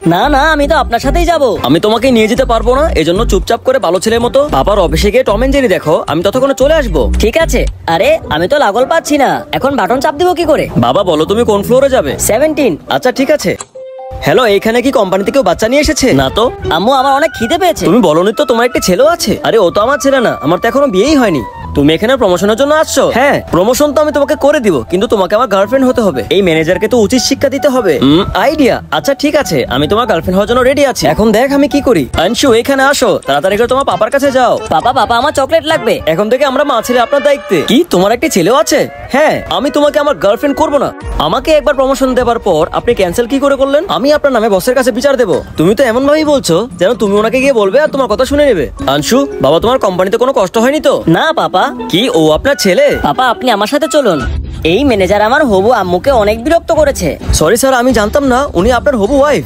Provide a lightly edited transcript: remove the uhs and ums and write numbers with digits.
না না, আমি তো আপনার সাথেই যাব। আমি তোমাকে নিয়ে যেতে পারবো না, এজন্য চুপচাপ করে ভালো ছেলের মতো বাবার অফিসে গিয়ে টম এন্ড জেরি দেখো, আমি ততক্ষণে চলে আসবো। ঠিক আছে। আরে আমি তো লাগল পাচ্ছি না, এখন বাটন চাপ দিব কি করে? বাবা বলো তুমি কোন ফ্লোরে যাবে? 17। আচ্ছা ঠিক আছে। হ্যালো, এখানে কি কোম্পানি থেকে বাচ্চা নিয়ে এসেছে? না তো। আম্মু আমার অনেক খিদে পেয়েছে। তুমি বলোনি তো তোমার একটা ছেলেও আছে? আরে ও তো আমার ছেলে না, আমার তো এখনো বিয়েই হয়নি। তুমি এখানে প্রমোশনের জন্য আসছো? হ্যাঁ, প্রমোশন তো আমি তোমাকে করে দিব, কিন্তু তোমাকে আমার গার্লফ্রেন্ড হতে হবে। এই ম্যানেজারকে তো উচিত শিক্ষা দিতে হবে। আইডিয়া। আচ্ছা ঠিক আছে, আমি তোমার গার্লফ্রেন্ড হওয়ার জন্য রেডি আছি। এখন দেখ আমি কি করি। আনশু এখানে আসো, তাড়াতাড়ি করে তোমার পাপার কাছে যাও। পাপা পাপা আমার চকলেট লাগবে। এখন থেকে আমরা মা ছেলে আপনার দায়িত্বে। কি তোমার একটা ছেলেও আছে? হ্যাঁ, আমি তোমাকে আমার গার্লফ্রেন্ড করব না। আমাকে একবার প্রমোশন দেওয়ার পর আপনি ক্যান্সেল কি করে করলেন? আমি আপনার নামে বসের কাছে বিচার দেবো। তুমি তো এমন ভাবেই বলছো যেন তুমি ওনাকে গিয়ে বলবে আর তোমার কথা শুনে নেবে। আনশু বাবা, তোমার কোম্পানিতে কোনো কষ্ট হয়নি তো? না পাপা। কি ও আপনার ছেলে? পাপা আপনি আমার সাথে চলুন। এই ম্যানেজার আমার হবু আম্মুকে অনেক বিরক্ত করেছে। সরি স্যার, আমি জানতাম না উনি আপনার হবু ওয়াইফ।